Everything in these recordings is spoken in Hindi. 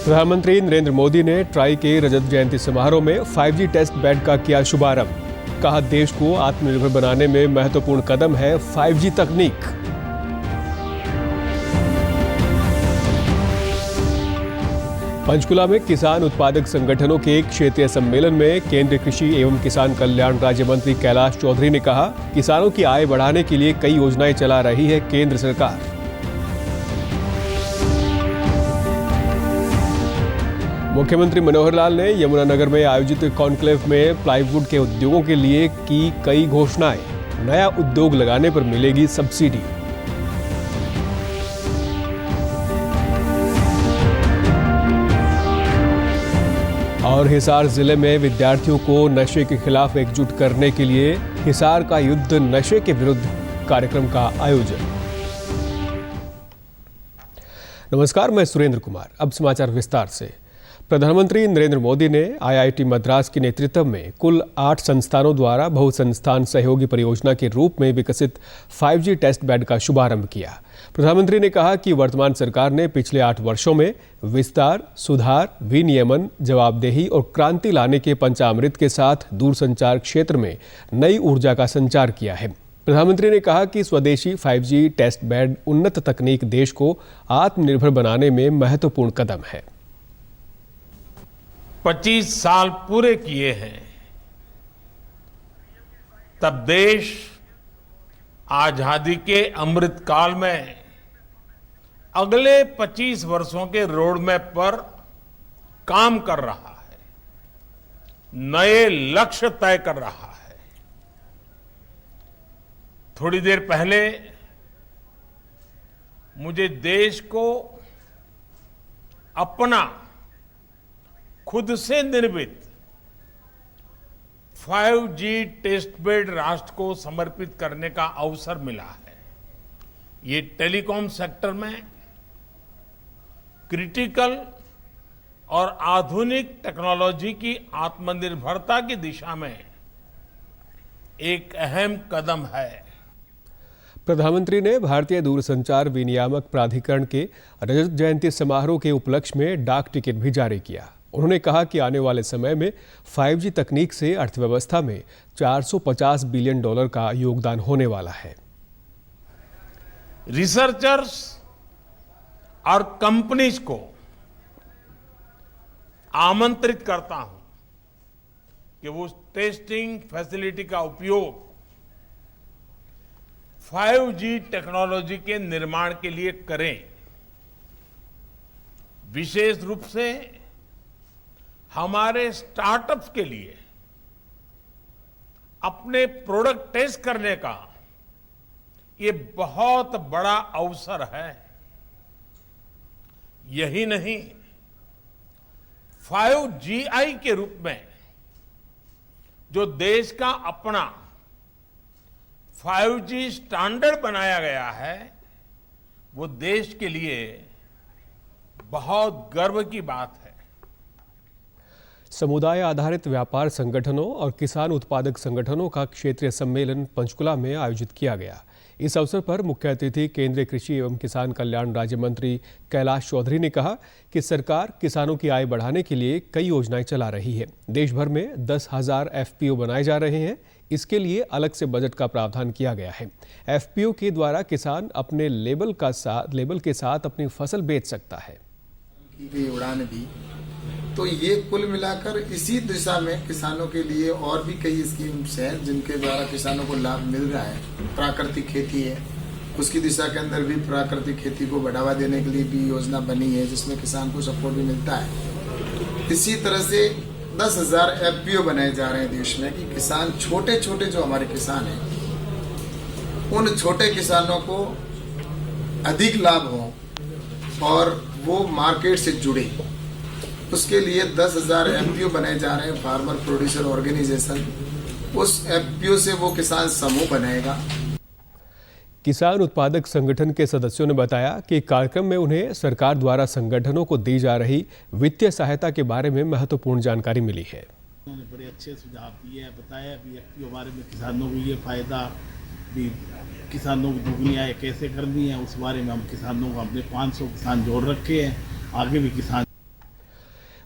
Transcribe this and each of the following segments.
प्रधानमंत्री नरेंद्र मोदी ने ट्राई के रजत जयंती समारोह में 5G टेस्ट बेड का किया शुभारंभ। कहा, देश को आत्मनिर्भर बनाने में महत्वपूर्ण कदम है 5G तकनीक। पंचकुला में किसान उत्पादक संगठनों के एक क्षेत्रीय सम्मेलन में केंद्रीय कृषि एवं किसान कल्याण राज्य मंत्री कैलाश चौधरी ने कहा, किसानों की आय बढ़ाने के लिए कई योजनाएं चला रही है केंद्र सरकार। मुख्यमंत्री मनोहर लाल ने यमुनानगर में आयोजित कॉन्क्लेव में प्लाईवुड के उद्योगों के लिए की कई घोषणाएं। नया उद्योग लगाने पर मिलेगी सब्सिडी। और हिसार जिले में विद्यार्थियों को नशे के खिलाफ एकजुट करने के लिए हिसार का युद्ध नशे के विरुद्ध कार्यक्रम का आयोजन। नमस्कार, मैं सुरेंद्र कुमार। अब समाचार विस्तार से। प्रधानमंत्री नरेंद्र मोदी ने IIT मद्रास के नेतृत्व में कुल 8 संस्थानों द्वारा बहुसंस्थान सहयोगी परियोजना के रूप में विकसित 5G टेस्ट बेड का शुभारंभ किया। प्रधानमंत्री ने कहा कि वर्तमान सरकार ने पिछले 8 वर्षों में विस्तार, सुधार, विनियमन, जवाबदेही और क्रांति लाने के पंचामृत के साथ दूरसंचार क्षेत्र में नई ऊर्जा का संचार किया है। प्रधानमंत्री ने कहा कि स्वदेशी 5G टेस्ट बेड उन्नत तकनीक देश को आत्मनिर्भर बनाने में महत्वपूर्ण कदम है। 25 साल पूरे किए हैं तब देश आजादी के अमृत काल में अगले 25 वर्षों के रोड मैप पर काम कर रहा है, नए लक्ष्य तय कर रहा है। थोड़ी देर पहले मुझे देश को अपना खुद से निर्मित 5G टेस्ट बेड राष्ट्र को समर्पित करने का अवसर मिला है। ये टेलीकॉम सेक्टर में क्रिटिकल और आधुनिक टेक्नोलॉजी की आत्मनिर्भरता की दिशा में एक अहम कदम है। प्रधानमंत्री ने भारतीय दूरसंचार विनियामक प्राधिकरण के रजत जयंती समारोह के उपलक्ष्य में डाक टिकट भी जारी किया। उन्होंने कहा कि आने वाले समय में 5G तकनीक से अर्थव्यवस्था में $450 बिलियन का योगदान होने वाला है। रिसर्चर्स और कंपनीज को आमंत्रित करता हूं कि वो टेस्टिंग फैसिलिटी का उपयोग 5G टेक्नोलॉजी के निर्माण के लिए करें। विशेष रूप से हमारे स्टार्टअप्स के लिए अपने प्रोडक्ट टेस्ट करने का ये बहुत बड़ा अवसर है। यही नहीं, 5GI के रूप में जो देश का अपना 5G स्टैंडर्ड बनाया गया है, वो देश के लिए बहुत गर्व की बात है। समुदाय आधारित व्यापार संगठनों और किसान उत्पादक संगठनों का क्षेत्रीय सम्मेलन पंचकुला में आयोजित किया गया। इस अवसर पर मुख्य अतिथि केंद्रीय कृषि एवं किसान कल्याण राज्य मंत्री कैलाश चौधरी ने कहा कि सरकार किसानों की आय बढ़ाने के लिए कई योजनाएं चला रही है। देश भर में 10,000 FPO बनाए जा रहे हैं। इसके लिए अलग से बजट का प्रावधान किया गया है। FPO के द्वारा किसान अपने लेबल के साथ अपनी फसल बेच सकता है। उड़ान दी तो ये कुल मिलाकर इसी दिशा में किसानों के लिए और भी कई स्कीम्स हैं जिनके द्वारा किसानों को लाभ मिल रहा है। प्राकृतिक खेती है, उसकी दिशा के अंदर भी प्राकृतिक खेती को बढ़ावा देने के लिए भी योजना बनी है जिसमें किसान को सपोर्ट भी मिलता है। इसी तरह से 10,000 FPO बनाए जा रहे हैं देश में कि किसान छोटे छोटे जो हमारे किसान हैं उन छोटे किसानों को अधिक लाभ हो और वो मार्केट से जुड़े। उसके लिए 10,000 FPO बनाए जा रहे हैं, फार्मर प्रोड्यूसर ऑर्गेनाइजेशन। उस FPO से वो किसान समूह बनाएगा। किसान उत्पादक संगठन के सदस्यों ने बताया कि कार्यक्रम में उन्हें सरकार द्वारा संगठनों को दी जा रही वित्तीय सहायता के बारे में महत्वपूर्ण जानकारी मिली है। उन्होंने बड़े अच्छे सुझाव दिए हैं, बताया भी FPO बारे में किसानों को ये फायदा भी, किसानों की दोगुनी आय कैसे करनी है उस बारे में हम किसानों को अपने 500 किसान जोड़ रखे हैं, आगे भी किसान।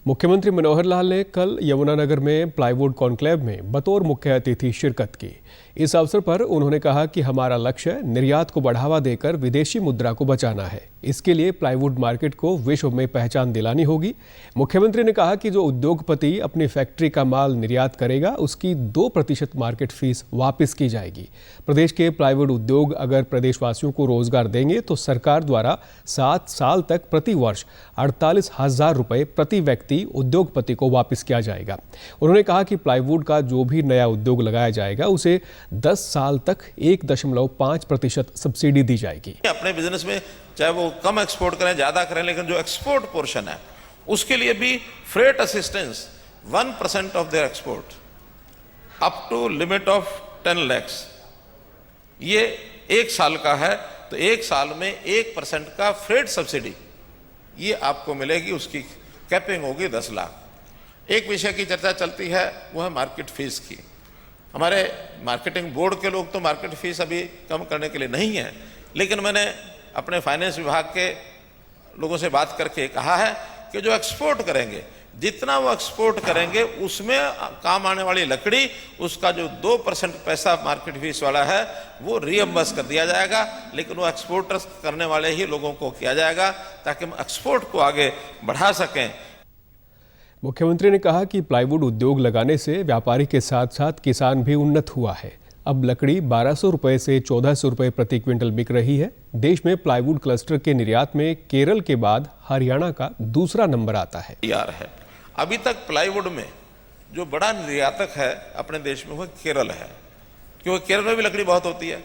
मुख्यमंत्री मनोहर लाल ने कल यमुनानगर में प्लाईवुड कॉन्क्लेव में बतौर मुख्य अतिथि शिरकत की। इस अवसर पर उन्होंने कहा कि हमारा लक्ष्य निर्यात को बढ़ावा देकर विदेशी मुद्रा को बचाना है। इसके लिए प्लाईवुड मार्केट को विश्व में पहचान दिलानी होगी। मुख्यमंत्री ने कहा कि जो उद्योगपति अपनी फैक्ट्री का माल निर्यात करेगा उसकी 2% मार्केट फीस वापस की जाएगी। प्रदेश के प्लाईवुड उद्योग अगर प्रदेशवासियों को रोजगार देंगे तो सरकार द्वारा 7 साल तक प्रति वर्ष 48,000 रुपये प्रति व्यक्ति उद्योगपति को वापस किया जाएगा। उन्होंने कहा कि प्लाईवुड का जो भी नया उद्योग लगाया जाएगा उसे 10 साल तक 1.5% सब्सिडी दी जाएगी। अपने बिजनेस में चाहे वो कम एक्सपोर्ट करें ज्यादा करें, लेकिन जो एक्सपोर्ट पोर्शन है उसके लिए भी freight assistance 1% of their export up to limit of 10 lakhs, ये 1 साल का है तो 1 साल में 1% का फ्रेट सब्सिडी ये आपको मिलेगी। उसकी कैपिंग होगी 10 लाख। एक विषय की चर्चा चलती है वो है मार्केट फीस की। हमारे मार्केटिंग बोर्ड के लोग तो मार्केट फीस अभी कम करने के लिए नहीं है, लेकिन मैंने अपने फाइनेंस विभाग के लोगों से बात करके कहा है कि जो एक्सपोर्ट करेंगे, जितना वो एक्सपोर्ट करेंगे उसमें काम आने वाली लकड़ी, उसका जो 2% पैसा मार्केट फीस वाला है वो रीअम्बर्स कर दिया जाएगा, लेकिन वो एक्सपोर्टर्स करने वाले ही लोगों को किया जाएगा ताकि हम एक्सपोर्ट को आगे बढ़ा सकें। मुख्यमंत्री ने कहा कि प्लाईवुड उद्योग लगाने से व्यापारी के साथ साथ किसान भी उन्नत हुआ है। अब लकड़ी 1200 रुपये से 1400 रुपये प्रति क्विंटल बिक रही है। देश में प्लाईवुड क्लस्टर के निर्यात में केरल के बाद हरियाणा का दूसरा नंबर आता है। अभी तक प्लाईवुड में जो बड़ा निर्यातक है अपने देश में वो केरल है, क्योंकि केरल में भी लकड़ी बहुत होती है,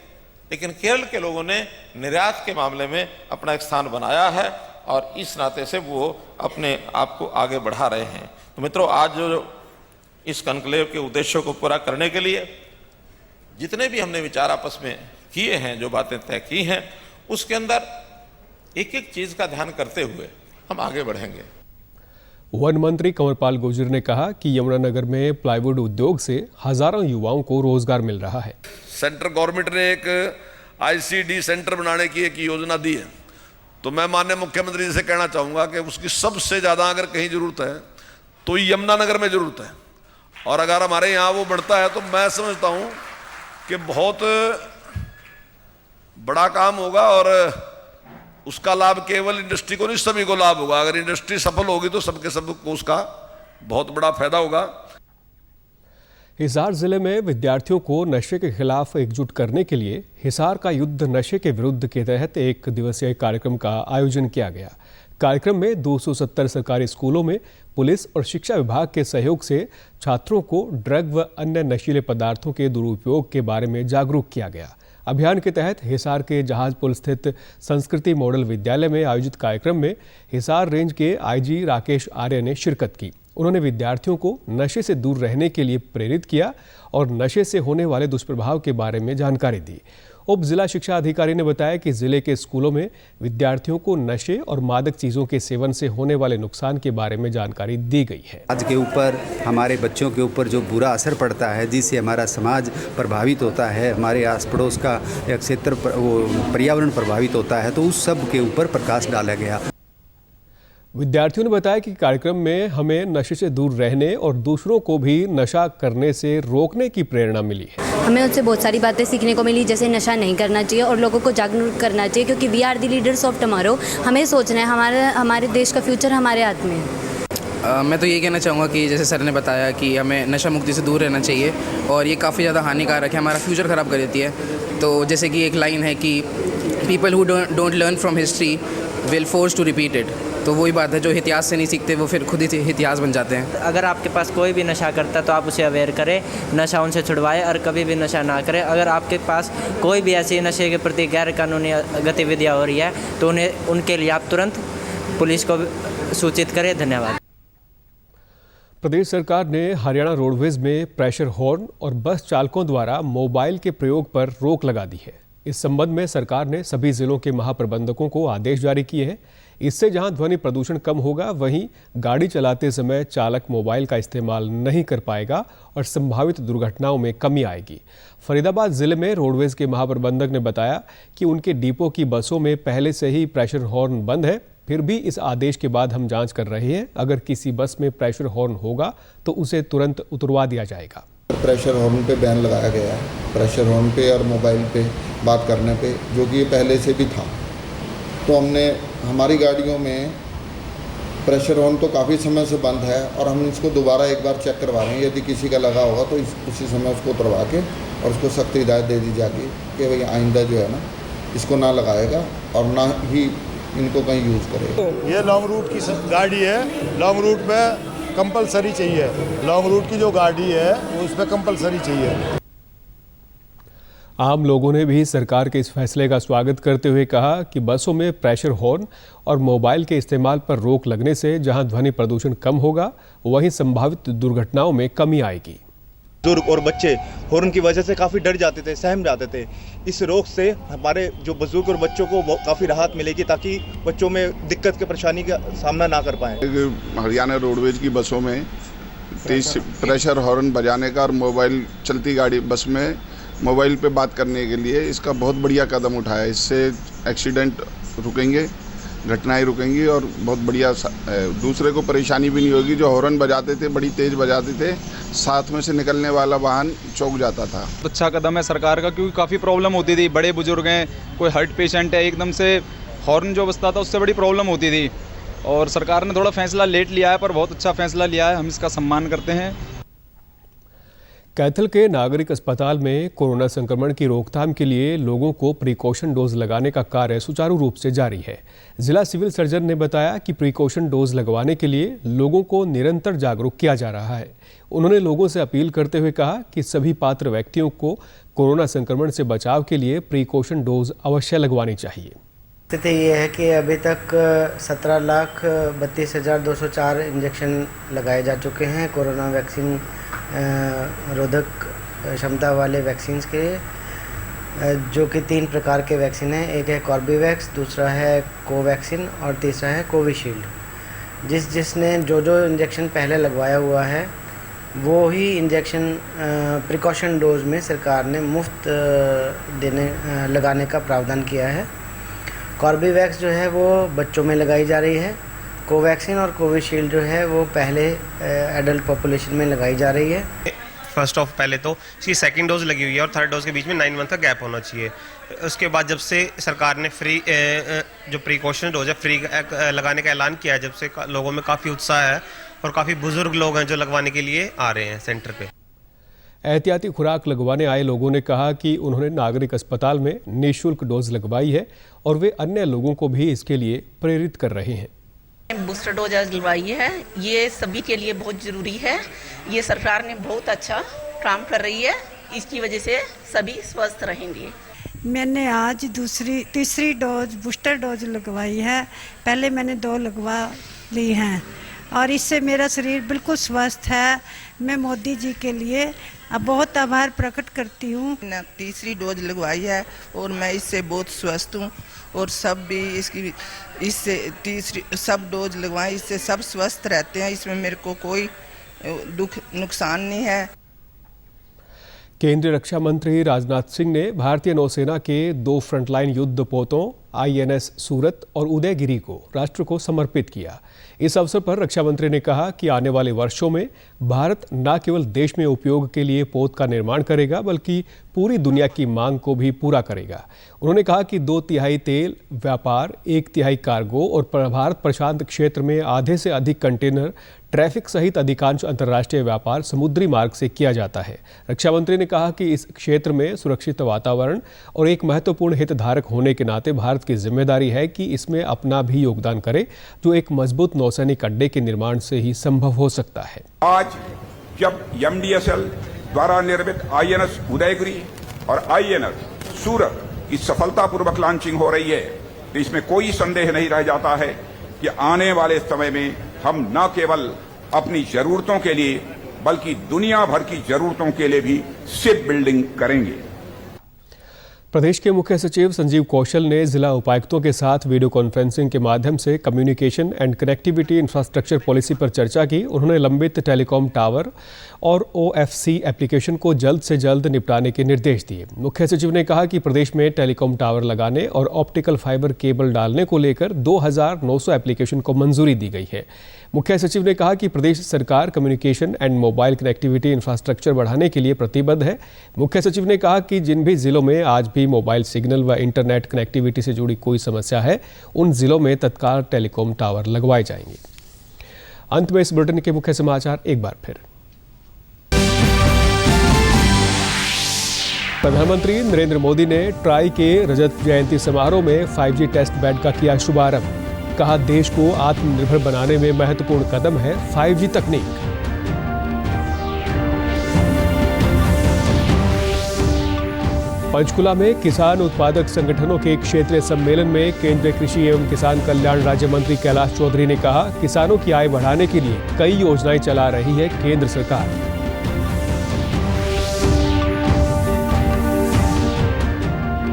लेकिन केरल के लोगों ने निर्यात के मामले में अपना एक स्थान बनाया है और इस नाते से वो अपने आप को आगे बढ़ा रहे हैं। तो मित्रों, आज जो इस कॉन्क्लेव के उद्देश्यों को पूरा करने के लिए जितने भी हमने विचार आपस में किए हैं, जो बातें तय की हैं, उसके अंदर एक एक चीज का ध्यान करते हुए हम आगे बढ़ेंगे। वन मंत्री कंवरपाल गुर्जर ने कहा कि यमुनानगर में प्लाईवुड उद्योग से हजारों युवाओं को रोजगार मिल रहा है। सेंट्रल गवर्नमेंट ने एक ICD सेंटर बनाने की एक योजना दी है, तो मैं माननीय मुख्यमंत्री जी से कहना चाहूँगा कि उसकी सबसे ज़्यादा अगर कहीं ज़रूरत है तो यमुनानगर में ज़रूरत है, और अगर हमारे यहाँ वो बढ़ता है तो मैं समझता हूँ कि बहुत बड़ा काम होगा और उसका लाभ केवल इंडस्ट्री को नहीं, सभी को लाभ होगा। अगर इंडस्ट्री सफल होगी तो सबको उसका बहुत बड़ा फायदा होगा। हिसार जिले में विद्यार्थियों को नशे के खिलाफ एकजुट करने के लिए हिसार का युद्ध नशे के विरुद्ध के तहत 1 दिवसीय कार्यक्रम का आयोजन किया गया। कार्यक्रम में 270 सरकारी स्कूलों में पुलिस और शिक्षा विभाग के सहयोग से छात्रों को ड्रग व अन्य नशीले पदार्थों के दुरुपयोग के बारे में जागरूक किया गया। अभियान के तहत हिसार के जहाजपुर स्थित संस्कृति मॉडल विद्यालय में आयोजित कार्यक्रम में हिसार रेंज के IG राकेश आर्य ने शिरकत की। उन्होंने विद्यार्थियों को नशे से दूर रहने के लिए प्रेरित किया और नशे से होने वाले दुष्प्रभाव के बारे में जानकारी दी। उप जिला शिक्षा अधिकारी ने बताया कि जिले के स्कूलों में विद्यार्थियों को नशे और मादक चीज़ों के सेवन से होने वाले नुकसान के बारे में जानकारी दी गई है। आज के ऊपर, हमारे बच्चों के ऊपर जो बुरा असर पड़ता है, जिससे हमारा समाज प्रभावित होता है, हमारे आस पड़ोस का एक क्षेत्र वो पर्यावरण प्रभावित होता है, तो उस सब के ऊपर प्रकाश डाला गया। विद्यार्थियों ने बताया कि कार्यक्रम में हमें नशे से दूर रहने और दूसरों को भी नशा करने से रोकने की प्रेरणा मिली है। हमें उससे बहुत सारी बातें सीखने को मिली, जैसे नशा नहीं करना चाहिए और लोगों को जागरूक करना चाहिए, क्योंकि we are the leaders of tomorrow. हमें सोचना है, हमारे देश का फ्यूचर हमारे हाथ में है। मैं तो ये कहना चाहूँगा कि जैसे सर ने बताया कि हमें नशा मुक्ति से दूर रहना चाहिए और ये काफ़ी ज़्यादा हानिकारक है, हमारा फ्यूचर ख़राब कर देती है। तो जैसे कि एक लाइन है कि people who don't learn from history will force to repeat it. तो वही बात है, जो इतिहास से नहीं सीखते वो फिर खुद ही इतिहास बन जाते हैं। अगर आपके पास कोई भी नशा करता है तो आप उसे अवेयर करें, नशा उनसे छुड़वाएं और कभी भी नशा ना करें। अगर आपके पास कोई भी ऐसी नशे के प्रति गैर कानूनी गतिविधियाँ हो रही है तो उनके लिए आप तुरंत पुलिस को सूचित करें। धन्यवाद। प्रदेश सरकार ने हरियाणा रोडवेज में प्रेशर हॉर्न और बस चालकों द्वारा मोबाइल के प्रयोग पर रोक लगा दी है। इस संबंध में सरकार ने सभी जिलों के महाप्रबंधकों को आदेश जारी किए हैं। इससे जहां ध्वनि प्रदूषण कम होगा, वहीं गाड़ी चलाते समय चालक मोबाइल का इस्तेमाल नहीं कर पाएगा और संभावित दुर्घटनाओं में कमी आएगी। फरीदाबाद जिले में रोडवेज के महाप्रबंधक ने बताया कि उनके डिपो की बसों में पहले से ही प्रेशर हॉर्न बंद है। फिर भी इस आदेश के बाद हम जांच कर रहे हैं। अगर किसी बस में प्रेशर हॉर्न होगा तो उसे तुरंत उतरवा दिया जाएगा। प्रेशर हॉर्न पे बैन लगाया गया है, प्रेशर हॉर्न पे और मोबाइल पे बात करने पे, जो कि ये पहले से भी था। तो हमने हमारी गाड़ियों में प्रेशर हॉर्न तो काफ़ी समय से बंद है और हम इसको दोबारा एक बार चेक करवा रहे हैं। यदि किसी का लगा होगा तो उसी समय उसको उतरवा के और उसको सख्त हिदायत दे दी जाएगी कि भाई आइंदा जो है ना इसको ना लगाएगा और ना ही इनको कहीं यूज़ करेगा। ये लॉन्ग रूट की गाड़ी है, लॉन्ग रूट में कंपलसरी चाहिए। लॉन्ग रूट की जो गाड़ी है वो उस पर कंपलसरी चाहिए। आम लोगों ने भी सरकार के इस फैसले का स्वागत करते हुए कहा कि बसों में प्रेशर हॉर्न और मोबाइल के इस्तेमाल पर रोक लगने से जहां ध्वनि प्रदूषण कम होगा, वहीं संभावित दुर्घटनाओं में कमी आएगी। बुजुर्ग और बच्चे हॉर्न की वजह से काफ़ी डर जाते थे, सहम जाते थे। इस रोक से हमारे जो बुजुर्ग और बच्चों को काफ़ी राहत मिलेगी, ताकि बच्चों में दिक्कत के परेशानी का सामना ना कर पाएँ। हरियाणा रोडवेज की बसों में 30 प्रेशर हॉर्न बजाने का और मोबाइल चलती गाड़ी बस में मोबाइल पे बात करने के लिए इसका बहुत बढ़िया कदम उठाया। इससे एक्सीडेंट रुकेंगे, घटनाएं रुकेंगी और बहुत बढ़िया दूसरे को परेशानी भी नहीं होगी। जो हॉर्न बजाते थे, बड़ी तेज़ बजाते थे, साथ में से निकलने वाला वाहन चौंक जाता था। अच्छा कदम है सरकार का, क्योंकि काफ़ी प्रॉब्लम होती थी। बड़े बुजुर्ग हैं, कोई हार्ट पेशेंट है, एकदम से हॉर्न जो बजता था उससे बड़ी प्रॉब्लम होती थी। और सरकार ने थोड़ा फैसला लेट लिया है, पर बहुत अच्छा फैसला लिया है, हम इसका सम्मान करते हैं। कैथल के नागरिक अस्पताल में कोरोना संक्रमण की रोकथाम के लिए लोगों को प्रिकॉशन डोज लगाने का कार्य सुचारू रूप से जारी है। जिला सिविल सर्जन ने बताया कि प्रिकॉशन डोज लगवाने के लिए लोगों को निरंतर जागरूक किया जा रहा है। उन्होंने लोगों से अपील करते हुए कहा कि सभी पात्र व्यक्तियों को कोरोना संक्रमण से बचाव के लिए प्रिकॉशन डोज अवश्य लगवानी चाहिए। स्थिति ये है कि अभी तक 17,32,204 इंजेक्शन लगाए जा चुके हैं कोरोना वैक्सीन रोधक क्षमता वाले वैक्सीन्स के, जो कि 3 प्रकार के वैक्सीन हैं। एक है कॉर्बेवैक्स, दूसरा है कोवैक्सीन और तीसरा है कोविशील्ड। जिसने जो इंजेक्शन पहले लगवाया हुआ है वो ही इंजेक्शन प्रिकॉशन डोज में सरकार ने मुफ्त लगाने का प्रावधान किया है। कॉर्बेवैक्स जो है वो बच्चों में लगाई जा रही है। कोवैक्सीन और कोविशील्ड जो है वो पहले एडल्ट पॉपुलेशन में लगाई जा रही है। फर्स्ट ऑफ पहले तो इसकी सेकंड डोज लगी हुई है और थर्ड डोज के बीच में 9 मंथ का गैप होना चाहिए। उसके बाद जब से सरकार ने फ्री जो प्रिकॉशन डोज है फ्री लगाने का ऐलान किया है, जब से लोगों में काफ़ी उत्साह है और काफ़ी बुजुर्ग लोग हैं जो लगवाने के लिए आ रहे हैं सेंटर पे। एहतियाती खुराक लगवाने आए लोगों ने कहा कि उन्होंने नागरिक अस्पताल में निःशुल्क डोज लगवाई है और वे अन्य लोगों को भी इसके लिए प्रेरित कर रहे हैं। बूस्टर डोज लगवाई है, ये सभी के लिए बहुत ज़रूरी है। ये सरकार ने बहुत अच्छा काम कर रही है, इसकी वजह से सभी स्वस्थ रहेंगे। मैंने आज तीसरी डोज बूस्टर डोज लगवाई है। पहले मैंने 2 लगवा ली हैं और इससे मेरा शरीर बिल्कुल स्वस्थ है। मैं मोदी जी के लिए अब बहुत आभार प्रकट करती हूँ। तीसरी डोज लगवाई है और मैं इससे बहुत स्वस्थ हूँ और सब भी इससे तीसरी सब डोज लगवाएं, इससे सब स्वस्थ रहते हैं। इसमें मेरे को कोई नुकसान नहीं है। केंद्रीय रक्षा मंत्री राजनाथ सिंह ने भारतीय नौसेना के 2 फ्रंटलाइन युद्धपोतों INS सूरत और उदयगिरी को राष्ट्र को समर्पित किया। इस अवसर पर रक्षा मंत्री ने कहा कि आने वाले वर्षों में भारत न केवल देश में उपयोग के लिए पोत का निर्माण करेगा, बल्कि पूरी दुनिया की मांग को भी पूरा करेगा। उन्होंने कहा कि 2/3 तेल व्यापार, 1/3 कार्गो और भारत प्रशांत क्षेत्र में आधे से अधिक कंटेनर ट्रैफिक सहित अधिकांश अंतर्राष्ट्रीय व्यापार समुद्री मार्ग से किया जाता है। रक्षा मंत्री ने कहा कि इस क्षेत्र में सुरक्षित वातावरण और एक महत्वपूर्ण हितधारक होने के नाते भारत की जिम्मेदारी है कि इसमें अपना भी योगदान करे, जो एक मजबूत नौसैनिक अड्डे के निर्माण से ही संभव हो सकता है। आज जब MDSL द्वारा निर्मित INS उदयगिरी और INS सूरत की सफलतापूर्वक लॉन्चिंग हो रही है, तो इसमें कोई संदेह नहीं रह जाता है कि आने वाले समय में हम न केवल अपनी जरूरतों के लिए बल्कि दुनिया भर की जरूरतों के लिए भी शिप बिल्डिंग करेंगे। प्रदेश के मुख्य सचिव संजीव कौशल ने जिला उपायुक्तों के साथ वीडियो कॉन्फ्रेंसिंग के माध्यम से communication and connectivity infrastructure policy पर चर्चा की। उन्होंने लंबित टेलीकॉम टावर और OFC एप्लीकेशन को जल्द से जल्द निपटाने के निर्देश दिए। मुख्य सचिव ने कहा कि प्रदेश में टेलीकॉम टावर लगाने और ऑप्टिकल फाइबर केबल डालने को लेकर 2900 एप्लीकेशन को मंजूरी दी गई है। मुख्य सचिव ने कहा कि प्रदेश सरकार communication and mobile connectivity infrastructure बढ़ाने के लिए प्रतिबद्ध है। मुख्य सचिव ने कहा कि जिन भी जिलों में आज भी मोबाइल सिग्नल व इंटरनेट कनेक्टिविटी से जुड़ी कोई समस्या है, उन जिलों में तत्काल टेलीकॉम टावर लगवाए जाएंगे। अंत में इस बुलेटिन के मुख्य समाचार एक बार फिर। प्रधानमंत्री नरेंद्र मोदी ने ट्राई के रजत जयंती समारोह में 5G टेस्ट बेड का किया शुभारंभ। कहा, देश को आत्मनिर्भर बनाने में महत्वपूर्ण कदम है 5G तकनीक। पंचकुला में किसान उत्पादक संगठनों के क्षेत्रीय सम्मेलन में केंद्रीय कृषि एवं किसान कल्याण राज्य मंत्री कैलाश चौधरी ने कहा, किसानों की आय बढ़ाने के लिए कई योजनाएं चला रही है केंद्र सरकार।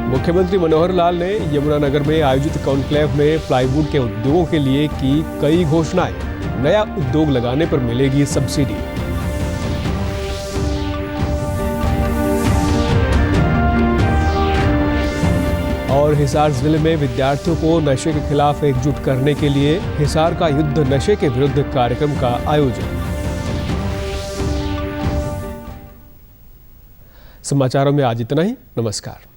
मुख्यमंत्री मनोहर लाल ने यमुनानगर में आयोजित कॉन्क्लेव में प्लाईवुड के उद्योगों के लिए की कई घोषणाएं। नया उद्योग लगाने पर मिलेगी सब्सिडी। और हिसार जिले में विद्यार्थियों को नशे के खिलाफ एकजुट करने के लिए हिसार का युद्ध नशे के विरुद्ध कार्यक्रम का आयोजन। समाचारों में आज इतना ही। नमस्कार।